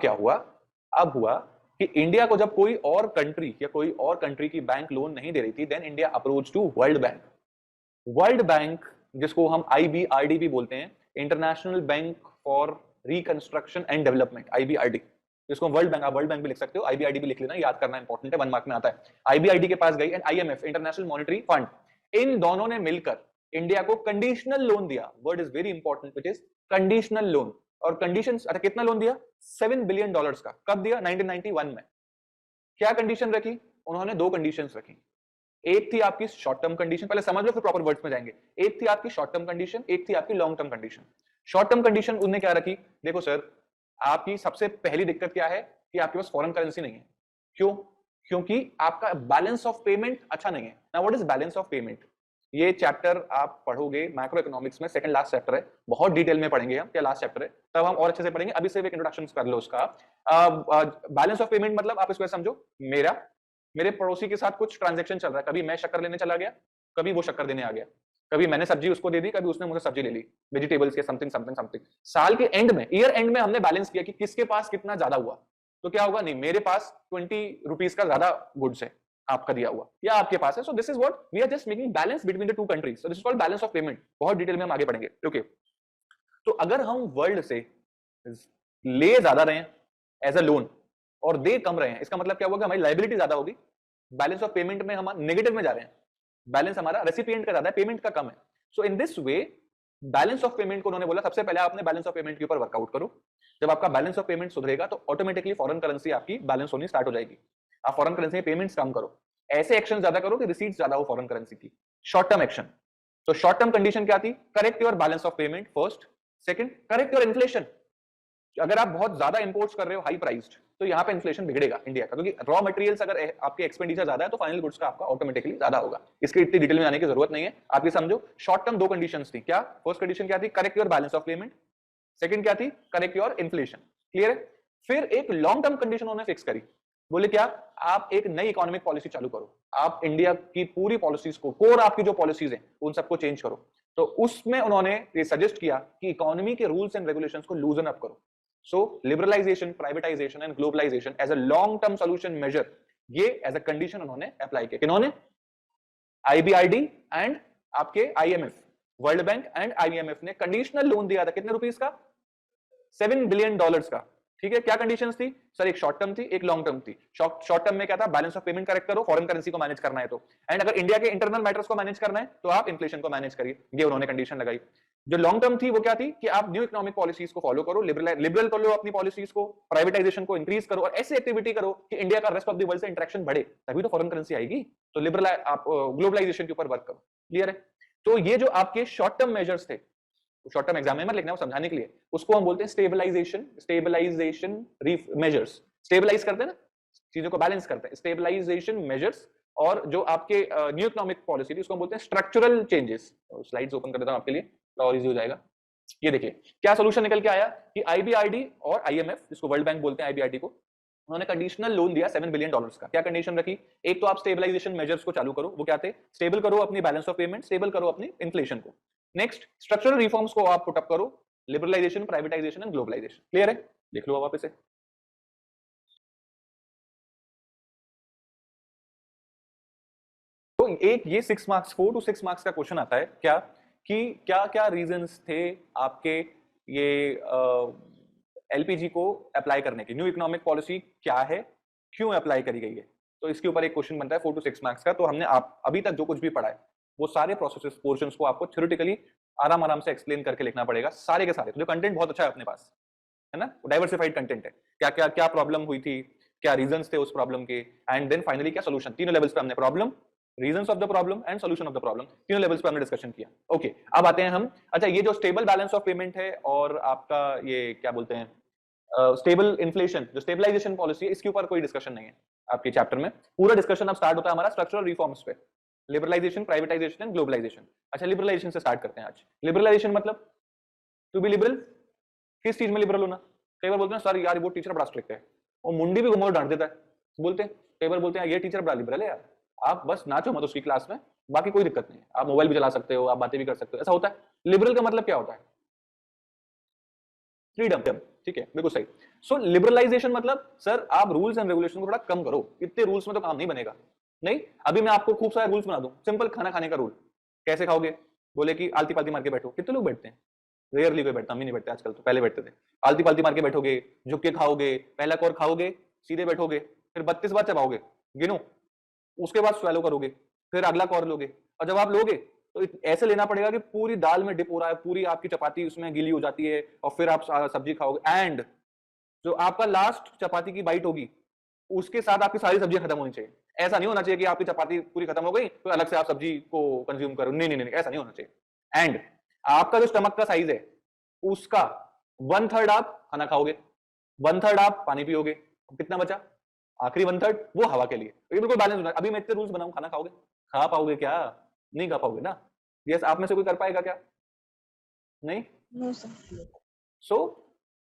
अब क्या हुआ, अब हुआ कि इंडिया को जब कोई और कंट्री या कोई और कंट्री की बैंक लोन नहीं दे रही थी, then India approach to World Bank. World Bank, जिसको हम IBRD भी बोलते हैं, International Bank for Reconstruction and Development, IBRD, जिसको वर्ल्ड बैंक, आप वर्ल्ड बैंक भी लिख सकते हो, IBRD भी लिख लेना, याद करना इंपॉर्टेंट है, 1 मार्क में आता है। IBRD के पास गई and IMF, international monetary fund, इन दोनों ने मिलकर इंडिया को कंडीशनल लोन दिया। Word is very important, which is conditional loan. और कंडीशंस, अच्छा कितना लोन दिया? $7 बिलियन का। कब दिया? 1991 में। क्या कंडीशन रखी उन्होंने? 2 कंडीशंस रखी। एक थी आपकी शॉर्ट टर्म कंडीशन, पहले समझ लो फिर प्रॉपर वर्ड्स में जाएंगे। एक थी आपकी शॉर्ट टर्म कंडीशन, एक थी आपकी long term condition. Short term condition उन्होंने क्या रखी? देखो सर, आपकी सबसे पहली दिक्कत क्या है कि आपके पास फॉरेन करेंसी नहीं है। क्यों? क्योंकि आपका बैलेंस ऑफ पेमेंट अच्छा नहीं है। Now what is balance of payment? ये चैप्टर आप पढ़ोगे मैक्रो इकोनॉमिक्स में, सेकंड लास्ट चैप्टर है, बहुत डिटेल में पढ़ेंगे हम, क्या लास्ट चैप्टर है, तब हम और अच्छे से पढ़ेंगे। अभी से एक इंट्रोडक्शन कर लो उसका। बैलेंस ऑफ पेमेंट मतलब आप इसको समझो, मेरे पड़ोसी के साथ कुछ ट्रांजैक्शन चल रहा है, कभी मैं शक्कर लेने चला गया, कभी वो शक्कर देने आ गया, कभी मैंने सब्जी उसको दे दी, कभी उसने मुझे सब्जी ले ली, वेजिटेबल्स के समथिंग समथिंग समथिंग। साल के एंड में, ईयर एंड में हमने बैलेंस किया कि किसके पास कितना ज्यादा हुआ। तो क्या होगा? नहीं, मेरे पास 20 रुपीज का ज्यादा गुड्स है आपका दिया हुआ, या आपके पास है। So this is what we are just making balance between the 2 countries. So this is called balance of payment. बहुत डिटेल में हम आगे पढ़ेंगे। ओके, तो अगर हम वर्ल्ड से ले ज्यादा रहे हैं एज अ लोन और दे कम रहे हैं, इसका मतलब क्या होगा? हमारी लायबिलिटी ज्यादा होगी, बैलेंस ऑफ पेमेंट में हम नेगेटिव में जा रहे हैं, बैलेंस हमारा रेसिपिएंट का ज्यादा है, पेमेंट का कम है। So in this way balance of payment को उन्होंने बोला सबसे पहले आपने बैलेंस ऑफ पेमेंट के ऊपर वर्कआउट करो। जब आपका बैलेंस ऑफ पेमेंट सुधरेगा तो ऑटोमेटिकली फॉरेन करेंसी आपकी बैलेंस होनी स्टार्ट हो जाएगी। आप फॉरेन करेंसी में पेमेंट्स कम करो, ऐसे एक्शन ज्यादा करो कि रिसीट्स ज्यादा हो फॉरेन करेंसी की। शॉर्ट टर्म एक्शन, तो शॉर्ट टर्म कंडीशन क्या थी? Correct your balance of payment first. Second, correct your inflation. अगर आप बहुत ज्यादा इंपोर्ट्स कर रहे हो हाई प्राइस्ड, तो यहाँ पे इन्फ्लेशन बिगड़ेगा इंडिया का, क्योंकि रॉ मटेरियल्स अगर आपके एक्सपेंडिचर ज्यादा है तो फाइनल गुड्स का आपका ऑटोमेटिकली ज्यादा होगा। इसके इतनी डिटेल में जाने की जरूरत नहीं है, आप ये समझो। शॉर्ट टर्म 2 कंडीशंस थी। क्या? फर्स्ट कंडीशन क्या थी? Correct your balance of payment. Second क्या थी? Correct your inflation. क्लियर है? फिर एक लॉन्ग टर्म कंडीशन उन्होंने फिक्स करी। बोले क्या? आप एक नई इकोनॉमिक पॉलिसी चालू करो। आप इंडिया की पूरी पॉलिसीज को, कोर आपकी जो पॉलिसीज हैं उन सबको चेंज करो। तो उसमें उन्होंने ये सजेस्ट किया कि इकोनॉमी के रूल्स एंड रेगुलेशंस को लूजन अप करो। So liberalization, privatization and globalization as a long term solution measure, ये as a condition उन्होंने अप्लाई किया। किन्होंने? IBRD एंड आपके IMF, world bank and IMF ने कंडीशनल लोन दिया था। कितने रुपीस का? $7 बिलियन का। ठीक है, क्या कंडीशंस थी सर? एक शॉर्ट टर्म थी, एक लॉन्ग टर्म थी। शॉर्ट टर्म में क्या था? बैलेंस ऑफ पेमेंट करेक्ट करो, फॉरेन करेंसी को मैनेज करना है तो, एंड अगर इंडिया के इंटरनल मैटर्स को मैनेज करना है तो आप इन्फ्लेशन को मैनेज करिए। ये उन्होंने कंडीशन लगाई। जो लॉन्ग टर्म थी वो क्या थी? कि आप न्यू इकोनॉमिक पॉलिसीज को फॉलो करो, लिबरल कर लो अपनी पॉलिसीज को, प्राइवेटाइजेशन को इंक्रीज करो और ऐसी एक्टिविटी करो कि इंडिया का रेस्ट ऑफ द वर्ल्ड से इंटरेक्शन बढ़े, तभी तो फॉरेन करेंसी आएगी। तो लिबरल आप ग्लोबलाइजेशन के ऊपर वर्क करो। क्लियर है? तो ये जो आपके शॉर्ट टर्म मेजर्स थे, शॉर्ट टर्म एग्जाम में मत लिखना, वो समझाने के लिए, उसको हम बोलते हैं स्टेबलाइजेशन मेजर्स। स्टेबलाइज करते हैं ना, चीजों को बैलेंस करते हैं, स्टेबलाइजेशन मेजर्स। और जो आपके न्यू इकोनॉमिक पॉलिसी थी उसको हम बोलते हैं स्ट्रक्चरल चेंजेस। स्लाइड्स ओपन कर देता हूं आपके लिए, और इजी हो जाएगा। ये देखिए क्या सोल्यूशन निकल के आया कि IBRD और IMF, जिसको वर्ल्ड बैंक बोलते हैं IBRD को, उन्होंने कंडीशनल लोन दिया $7 बिलियन का। क्या कंडीशन रखी? एक तो आप स्टेबलाइजेशन मेजर्स को चालू करो। वो क्या थे? स्टेबल करो अपनी बैलेंस ऑफ पेमेंट, स्टेबल करो अपनी इन्फ्लेशन को। नेक्स्ट, स्ट्रक्चरल रिफॉर्म्स को आप पुट अप करो, liberalisation, privatisation and globalisation. Clear है? देख लो वापस से। तो एक ये 6 मार्क्स, 4 to 6 मार्क्स का क्वेश्चन आता है क्या कि क्या क्या रीजंस थे आपके ये LPG को अप्लाई करने के, न्यू इकोनॉमिक पॉलिसी क्या है, क्यों अप्लाई करी गई है। तो इसके ऊपर एक क्वेश्चन बनता है 4 to 6 मार्क्स का। तो हमने आप अभी तक जो कुछ भी पढ़ा है वो सारे प्रोसेस पोर्शंस को आपको थ्योरेटिकली आराम से एक्सप्लेन करके लिखना पड़ेगा, सारे के सारे। तो जो कंटेंट बहुत अच्छा है अपने पास, है ना, डाइवर्सिफाइड कंटेंट है। क्या क्या क्या प्रॉब्लम हुई थी, क्या रीजंस थे उस प्रॉब्लम के, एंड देन फाइनली क्या सोल्यूशन। तीनों लेवल्स पे हमने problem, reasons of the problem and solution of the problem, तीनों लेवल्स पे हमने डिस्कशन किया। ओके, अब आते हैं हम, अच्छा ये जो स्टेबल बैलेंस ऑफ पेमेंट है और आपका ये क्या बोलते हैं स्टेबल इन्फ्लेशन, जो स्टेबलाइजेशन पॉलिसी है, इसके ऊपर कोई डिस्कशन नहीं है आपके चैप्टर में। पूरा डिस्कशन अब स्टार्ट होता है हमारा स्ट्रक्चरल रिफॉर्म्स पे, लिबरलाइजेशन, प्राइवेटाइजेशन एंड ग्लोबलाइजेशन। अच्छा, लिबरलाइजेशन से स्टार्ट करते हैं आज। लिबरलाइजेशन मतलब टू बी लिबरल, किस चीज में लिबरल होना। कई बार बोलते हैं सर यार वो टीचर बड़ा स्ट्रिक्ट है, वो मुंडी भी घुमाओ डांट देता है, बोलते हैं कई बार, बोलते हैं ये टीचर बड़ा लिबरल है यार, आप बस नाचो मत उसकी क्लास में, बाकी कोई दिक्कत नहीं है, आप मोबाइल भी चला सकते हो, आप बातें भी कर सकते हो। ऐसा होता है। लिबरल का मतलब क्या होता है? फ्रीडम। ठीक है, बिल्कुल सही। सो लिबरलाइजेशन मतलब सर आप रूल्स एंड रेगुलेशन को थोड़ा कम करो, इतने रूल्स में तो काम नहीं बनेगा। नहीं, अभी मैं आपको खूब सारे रूल्स बना दूं, सिंपल खाना खाने का रूल, कैसे खाओगे, बोले कि आलती पालती मार के बैठो, कितने लोग बैठते हैं, रेयरली कोई बैठता, हम ही नहीं बैठते आजकल, तो पहले बैठते थे। आलती पालती मार के बैठोगे, झुक के खाओगे, पहला कौर खाओगे, सीधे बैठोगे, फिर 32 बार चबाओगे, गिनो, उसके बाद स्वेलो करोगे, फिर अगला कौर लोगे, और जब आप लोगे तो ऐसे लेना पड़ेगा कि पूरी दाल में डिप हो रहा है, पूरी आपकी चपाती उसमें गीली हो जाती है, और फिर आप सब्जी खाओगे, एंड जो आपका लास्ट चपाती की बाइट होगी उसके साथ आपकी सारी सब्जियां खत्म होनी चाहिए। ऐसा नहीं होना चाहिए कि आपकी चपाती पूरी खत्म हो गई तो अलग से आप सब्जी को कंज्यूम करो, नहीं नहीं नहीं, ऐसा नहीं होना चाहिए। एंड आपका जो स्टमक का साइज है उसका 1/3 आप खाना खाओगे, 1/3 आप पानी पियोगे, कितना बचा, आखिरी 1/3 वो हवा के लिए। ये बिल्कुल बैलेंस होना है। अभी मैं इतने रूल्स बनाऊं, खाना खाओगे, खा पाओगे क्या, नहीं खा पाओगे ना। यस, आप में से कोई कर पाएगा क्या, नहीं। No sir. सो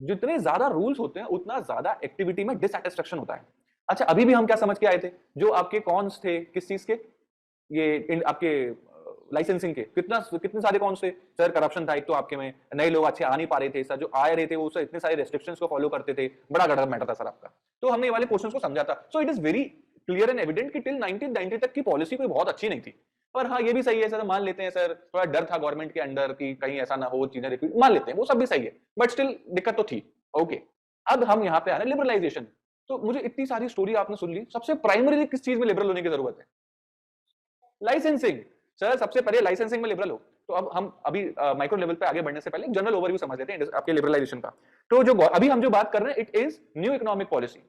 जितने ज्यादा रूल्स होते हैं उतना ज्यादा एक्टिविटी में डिससैटिस्फैक्शन होता है। अच्छा, अभी भी हम क्या समझ के आए थे, जो आपके कॉन्स थे किस चीज के, ये आपके लाइसेंसिंग के, कितने सारे कॉन्स थे सर, करप्शन था एक तो आपके में, नए लोग अच्छे आ नहीं पा रहे थे सर, जो आ रहे थे वो सर इतने सारे रेस्ट्रिक्शंस को फॉलो करते थे, बड़ा गड़बड़ मैटर था सर आपका। तो हमने ये वाले क्वेश्चंस को समझा था। So it is very clear and evident कि टिल 1990 तक की पॉलिसी कोई बहुत अच्छी नहीं थी। पर हाँ, ये भी सही है सर, मान लेते हैं सर, थोड़ा डर था गवर्नमेंट के अंडर कि कहीं ऐसा ना हो, चीजें रिपीट, मान लेते हैं, वो सब भी सही है, बट स्टिल दिक्कत तो थी। ओके, अब हम यहाँ पे आ रहे हैं लिबरलाइजेशन। तो मुझे इतनी सारी स्टोरी आपने सुन ली, सबसे प्राइमरी किस चीज में लिबरल होने की जरूरत है, लाइसेंसिंग। सर सबसे पहले लाइसेंसिंग में लिबरल हो। तो अब हम अभी माइक्रो लेवल पे आगे बढ़ने से पहले जनरल ओवरव्यू समझ लेते हैं आपके लिबरलाइजेशन का। तो जो अभी हम जो बात कर रहे हैं, it is new economic policy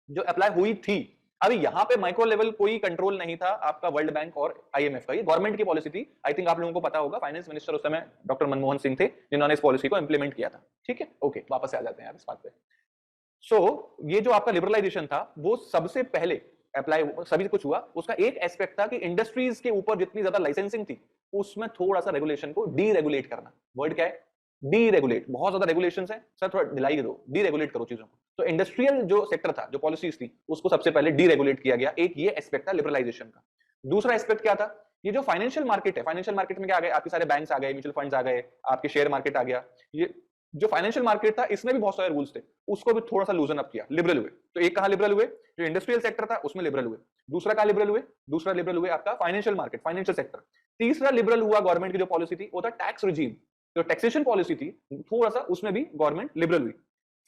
जो अप्लाई हुई थी। अभी यहाँ पे माइक्रो लेवल कोई कंट्रोल नहीं था आपका वर्ल्ड बैंक और आईएमएफ का, ये गवर्नमेंट की पॉलिसी थी। आई थिंक आप लोगों को पता होगा, फाइनेंस मिनिस्टर उस समय डॉक्टर मनमोहन सिंह थे जिन्होंने इस पॉलिसी को इंप्लीमेंट किया था। ठीक है, ओके, वापस से आ जाते हैं इस बात पे। सो ये जो आपका लिबरलाइजेशन था वो सबसे पहले अप्लाई सभी कुछ हुआ, उसका एक एस्पेक्ट था कि इंडस्ट्रीज के ऊपर जितनी ज्यादा लाइसेंसिंग थी उसमें थोड़ा सा रेगुलेशन को डीरेगुलेट करना। वर्ड क्या है, डीरेगुलेट। बहुत ज्यादा रेगुलेशंस है सर, थोड़ा ढिलाई दो, डीरेगुलेट करो चीजों को। तो इंडस्ट्रियल जो सेक्टर था, जो पॉलिसीज थी, उसको सबसे पहले डीरेगुलेट किया गया। एक ये एस्पेक्ट था लिबरलाइजेशन का। दूसरा एस्पेक्ट क्या था, ये जो फाइनेंशियल मार्केट है, फाइनेंशियल मार्केट में क्या आ गए, आपके सारे बैंक्स आ गए, म्यूचुअल फंड्स आ गए, आपके शेयर मार्केट आ गया। ये जो फाइनेंशियल मार्केट था इसमें भी बहुत सारे रूल्स थे, उसको भी थोड़ा सा लूजन अप किया, लिबरल हुए। तो एक कहां लिबरल हुए, जो इंडस्ट्रियल सेक्टर था उसमें लिबरल हुए। दूसरा कहां लिबरल हुए, दूसरा लिबरल हुए आपका फाइनेंशियल मार्केट, फाइनेंशियल सेक्टर। तीसरा लिबरल हुआ गवर्नमेंट की जो पॉलिसी थी वो था टैक्स रिजीम, जो टैक्सेशन पॉलिसी थी थोड़ा सा उसमें भी गवर्नमेंट लिबरल हुई।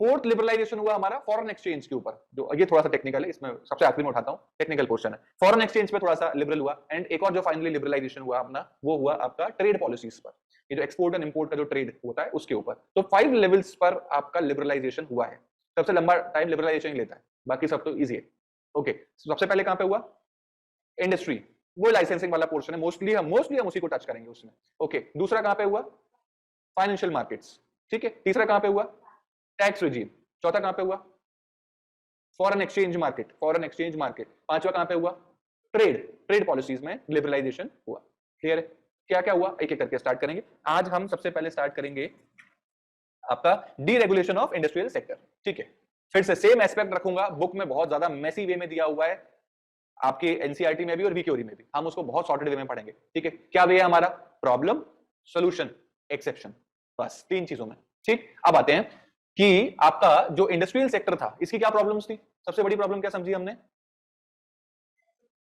फोर्थ लिबरलाइजेशन हुआ हमारा फॉरेन एक्सचेंज के ऊपर, जो ये थोड़ा सा टेक्निकल है, इसमें सबसे आखिरी में उठाता हूं, टेक्निकल पोर्शन है। फॉरेन एक्सचेंज पे थोड़ा सा लिबरल हुआ। एंड एक और जो फाइनली लिबरलाइजेशन हुआ अपना, वो हुआ आपका ट्रेड पॉलिसीज पर, ये जो एक्सपोर्ट एंड इंपोर्ट का जो ट्रेड होता है उसके ऊपर। तो 5 लेवल्स पर आपका लिबरलाइजेशन हुआ है। सबसे लंबा टाइम लिबरलाइजेशन ही लेता है, बाकी सब तो इजी है। ओके, सबसे पहले कहां पे हुआ, इंडस्ट्री, वो लाइसेंसिंग वाला पोर्शन है, मोस्टली हम उसी को टच करेंगे उसमें। ओके, दूसरा कहां पे हुआ, फाइनेंशियल मार्केट्स। ठीक है, तीसरा कहां पे हुआ, टैक्स रिजीम। चौथा कहां पे हुआ, foreign exchange market, foreign exchange market. पांचवा कहां पे हुआ, ट्रेड पॉलिसीज में लिबरलाइजेशन हुआ। क्लियर है, क्या क्या हुआ एक एक करके स्टार्ट करेंगे। आज हम सबसे पहले स्टार्ट करेंगे आपका डीरेगुलेशन ऑफ इंडस्ट्रियल सेक्टर। ठीक है, फिर से सेम एस्पेक्ट रखूंगा, बुक में बहुत ज्यादा मेसी वे में दिया हुआ है, आपके एनसीईआरटी में भी और वीक्यूरी में भी, हम उसको बहुत सॉर्टेड वे में पढ़ेंगे। ठीक है, क्या वे है हमारा, प्रॉब्लम, सॉल्यूशन, एक्सेप्शन, बस 3 चीजों में। ठीक, अब आते हैं कि आपका जो इंडस्ट्रियल सेक्टर था इसकी क्या प्रॉब्लम्स थी। सबसे बड़ी प्रॉब्लम क्या समझी हमने,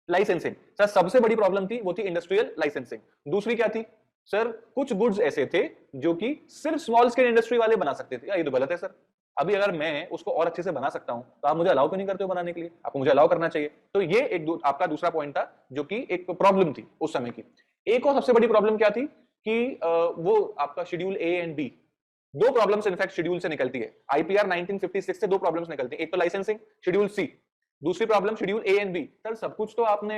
लाइसेंसिंग। सर सबसे बड़ी प्रॉब्लम थी वो थी इंडस्ट्रियल लाइसेंसिंग। दूसरी क्या थी सर, कुछ गुड्स ऐसे थे जो कि सिर्फ स्मॉल स्केल इंडस्ट्री वाले बना सकते थे। ये तो गलत है सर, अभी अगर मैं उसको और अच्छे से बना सकता हूं तो आप मुझे अलाउ क्यों नहीं करते हो बनाने के लिए, आपको मुझे अलाउ करना चाहिए। तो ये आपका दूसरा पॉइंट था जो कि एक प्रॉब्लम थी उस समय की। एक और सबसे बड़ी प्रॉब्लम क्या थी कि वो आपका schedule A and B, 2 problems in fact schedule से निकलती है। आईपीआर 1956 से 2 प्रॉब्लम्स निकलती है, एक तो लाइसेंसिंग शेड्यूल सी, दूसरी problem schedule A and B. Sir सब कुछ तो आपने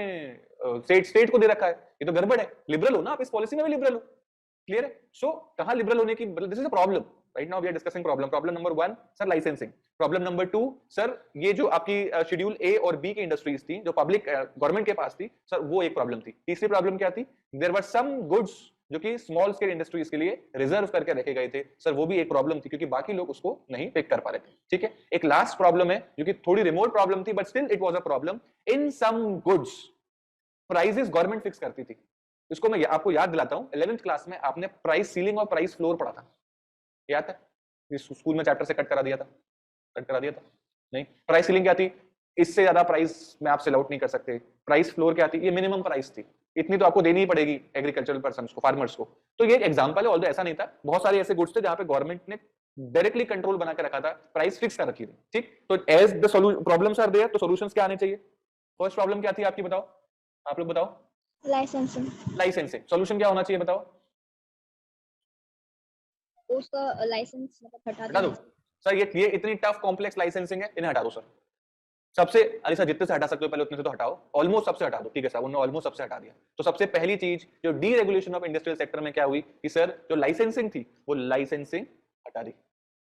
स्टेट को दे रखा है, ये तो गड़बड़ है। लिबरल हो ना आप, इस पॉलिसी में भी लिबरल हो। क्लियर है, सो कहां लिबरल होने की, this is a problem right now we are discussing problem. Problem number 1 sir licensing, problem number 2 sir ये जो आपकी शेड्यूल ए और बी की इंडस्ट्रीज थी जो पब्लिक गवर्नमेंट के पास थी सर, वो एक प्रॉब्लम थी। तीसरी प्रॉब्लम क्या थी, देयर वर सम गुड्स जो कि स्मॉल स्केल इंडस्ट्रीज के लिए रिजर्व करके रखे गए थे सर, वो भी एक प्रॉब्लम थी क्योंकि बाकी लोग उसको नहीं पिक कर पा रहे थे। ठीक है, एक लास्ट प्रॉब्लम है जो कि थोड़ी रिमोट प्रॉब्लम थी but still it was a problem, in some goods prices government fix करती थी। इसको मैं आपको याद दिलाता हूं, 11th क्लास में आपने प्राइस सीलिंग और प्राइस फ्लोर पढ़ा था, याद है। स्कूल में चैप्टर से कट करा दिया था, नहीं। प्राइस सीलिंग क्या थी? इससे ज्यादा प्राइस मैं आपसे अलाउट नहीं कर सकते। प्राइस फ्लोर क्या थी? ये मिनिमम प्राइस थी, इतनी तो आपको देनी ही पड़ेगी एग्रीकल्चरल पर्सन को, फार्मर्स को। तो ये एक एग्जांपल है, ऑल्दो ऐसा नहीं था, बहुत सारे ऐसे गुड्स थे जहां पे गवर्नमेंट ने डायरेक्टली कंट्रोल बना के रखा था, प्राइस फिक्स कर रखी थी, ठीक। तो as the problems are there, तो सॉल्यूशंस क्या आने चाहिए? फर्स्ट प्रॉब्लम क्या थी आपकी, बताओ, आप लोग बताओ। लाइसेंसिंग। सॉल्यूशन क्या होना चाहिए बताओ? उसका लाइसेंस मतलब हटा दो सर, ये इतनी टफ कॉम्प्लेक्स लाइसेंसिंग है, इन्हें हटा दो सर। सबसे, अरे सर जितने से हटा सकते हो पहले उतने से तो हटाओ, ऑलमोस्ट सबसे हटा दो, ठीक है सर, उन्होंने ऑलमोस्ट सबसे हटा दिया। तो सबसे पहली चीज जो D regulation of industrial sector में क्या हुई कि सर जो लाइसेंसिंग थी वो लाइसेंसिंग हटा दी,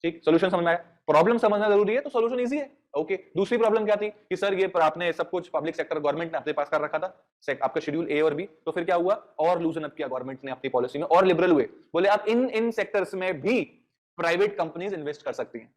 ठीक। सॉल्यूशन समझ में आया? प्रॉब्लम समझना जरूरी है, तो सॉल्यूशन इजी है, ओके। दूसरी प्रॉब्लम क्या थी कि सर ये आपने सब कुछ पब्लिक सेक्टर गवर्नमेंट ने अपने पास कर रखा था, आपका शेड्यूल ए और बी, तो फिर क्या हुआ? और लूजन अप किया गवर्नमेंट ने अपनी पॉलिसी में, और लिबरल हुए, बोले आप इन सेक्टर्स में भी प्राइवेट कंपनीज इन्वेस्ट कर सकती हैं।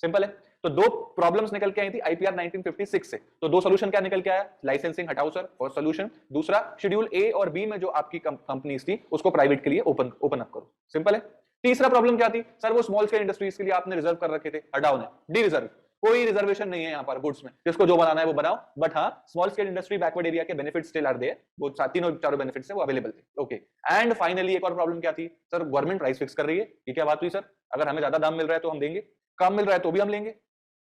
सिंपल है। तो दो प्रॉब्लम्स निकल के आई थी आईपीआर 1956 से, तो दो सॉल्यूशन क्या निकल के आया? लाइसेंसिंग हटाओ सर, फर्स्ट सॉल्यूशन। दूसरा, शेड्यूल ए और बी में जो आपकी कंपनीज थी उसको प्राइवेट के लिए ओपन अप करो, सिंपल है। तीसरा प्रॉब्लम क्या थी? सर वो स्मॉल स्केल इंडस्ट्रीज के लिए आपने रिजर्व कर रखे थे, हटाओ ने, डी रिजर्व, कोई रिजर्वेशन नहीं है यहाँ पर गुड्स में, जिसको जो बनाना है वो बनाओ, बट हाँ small scale industry backward area के बेनिफिट्स स्टिल आर देयर, वो तीनों चारों बेनिफिट्स है वो अवेलेबल थे, ओके। एंड फाइनली एक और प्रॉब्लम क्या थी? सर गवर्नमेंट प्राइस फिक्स कर रही है, ये क्या बात हुई सर? अगर हमें ज्यादा दाम मिल रहा है तो हम देंगे, कम मिल रहा है तो भी हम लेंगे।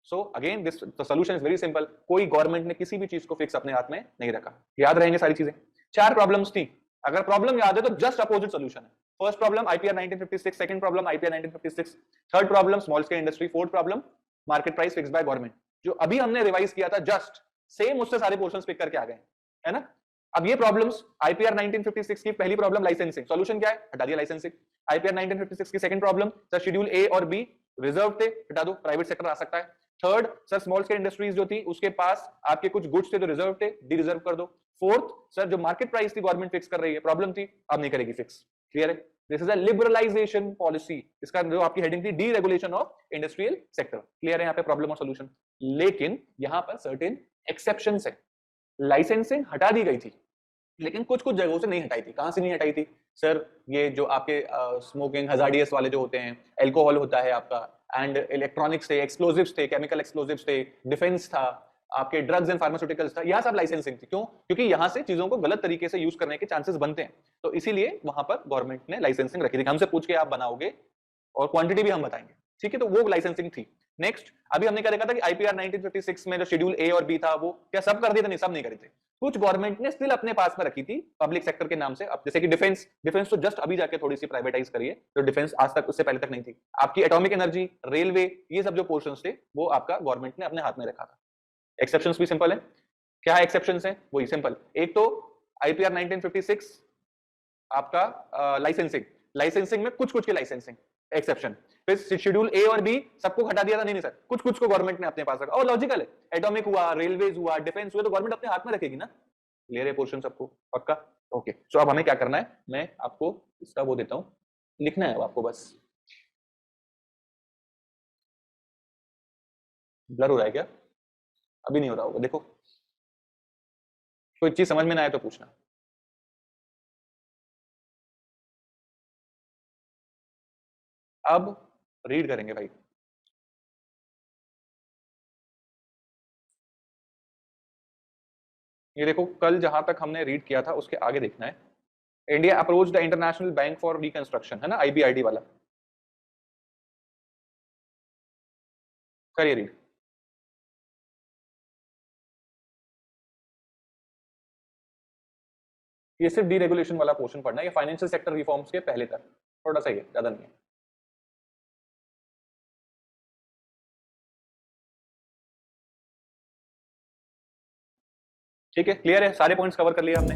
So again this the solution is very simple, कोई गवर्नमेंट ने किसी भी चीज को फिक्स अपने हाथ में नहीं रखा, याद रहेंगे सारी चीजें। चार प्रॉब्लम्स थी, अगर प्रॉब्लम याद है तो जस्ट अपोजिट सॉल्यूशन है। First problem IPR 1956, second problem IPR 1956, third problem small scale industry, fourth problem market price fix by government. जो अभी हमने रिवाइज किया था जस्ट सेम उससे सारे पोर्शंस पिक करके आ गए, है ना। अब ये प्रॉब्लम्स आईपीआर 1956 की पहली प्रॉब्लम लाइसेंसिंग, सॉल्यूशन क्या है? हटा दिया लाइसेंसिंग। आईपीआर 1956 की सेकंड प्रॉब्लम, सर शेड्यूल ए और बी रिजर्व थे, हटा दो, प्राइवेट सेक्टर आ सकता है। Third, sir small scale industries जो थी उसके पास आपके कुछ गुड्स थे जो रिजर्व थे, डी रिजर्व कर दो। फोर्थ, सर जो मार्केट प्राइस थी गवर्नमेंट फिक्स कर रही है, प्रॉब्लम थी, अब नहीं करेगी फिक्स, क्लियर है। This is a liberalisation policy, इसका जो आपकी हेडिंग थी deregulation of industrial sector, clear है यहाँ पे प्रॉब्लम और सॉल्यूशन। लेकिन यहाँ पर सर्टेन एक्सेप्शंस है, लाइसेंसिंग हटा दी गई थी लेकिन कुछ कुछ जगहों से नहीं हटाई थी। कहां से नहीं हटाई थी? सर ये जो आपके स्मोकिंग हजार्डियस वाले जो होते हैं, एल्कोहल होता है आपका, एंड इलेक्ट्रॉनिक्स थे, एक्सप्लोजिव्स थे, केमिकल एक्सप्लोजिव्स थे, डिफेंस था, आपके ड्रग्स एंड फार्मास्यूटिकल्स था, यहाँ सब लाइसेंसिंग थी। क्यों? क्योंकि यहाँ से चीजों को गलत तरीके से यूज करने के चांसेस बनते हैं, तो इसीलिए वहां पर गवर्नमेंट ने लाइसेंसिंग रखी थी। हमसे पूछ के आप बनाओगे और क्वांटिटी भी हम बताएंगे, ठीक है, तो वो लाइसेंसिंग थी। नेक्स्ट, अभी हमने क्या देखा था कि आईपीआर 1956 में जो शेड्यूल ए और बी था वो क्या सब कर दिए थे? नहीं, सब नहीं करे थे, कुछ गवर्नमेंट ने स्टिल अपने पास में रखी थी पब्लिक सेक्टर के नाम से। अब जैसे कि डिफेंस तो जस्ट अभी जाके थोड़ी सी प्राइवेटाइज करी है, तो डिफेंस आज तक, उससे पहले तक नहीं थी। आपकी एटॉमिक एनर्जी, रेलवे, ये सब जो पोर्शंस थे वो आपका गवर्नमेंट ने अपने हाथ में रखा था। एक्सेप्शंस भी सिंपल है, क्या एक्सेप्शंस है? वही सिंपल, एक तो आईपीआर 1956 आपका लाइसेंसिंग में कुछ की लाइसेंसिंग एक्सेप्शन, फिर शेड्यूल ए और बी सबको हटा दिया था, नहीं सर, कुछ को गवर्नमेंट ने अपने पास रखा, और लॉजिकल है, एटॉमिक हुआ, रेलवेज हुआ, डिफेंस हुआ, तो गवर्नमेंट अपने हाथ में रखेगी ना, क्लियर है पोर्शन सबको, पक्का, ओके। सो अब हमें क्या करना है, मैं आपको इसका वो देता हूं, लिखना है आपको बस। ब्लर हो रहा है क्या? अभी नहीं हो रहा होगा, देखो कोई चीज समझ में ना आए तो पूछना। अब रीड करेंगे भाई, ये देखो कल जहां तक हमने रीड किया था उसके आगे देखना है। India approach the international Bank for reconstruction, है ना, आईबीआरडी वाला, करिए रीड। ये सिर्फ डीरेगुलेशन वाला पोर्शन पढ़ना है, ये फाइनेंशियल सेक्टर रिफॉर्म्स के पहले तक, थोड़ा सा ही है, ज्यादा नहीं है। ठीक है, क्लियर है, सारे पॉइंट्स कवर कर लिए हमने।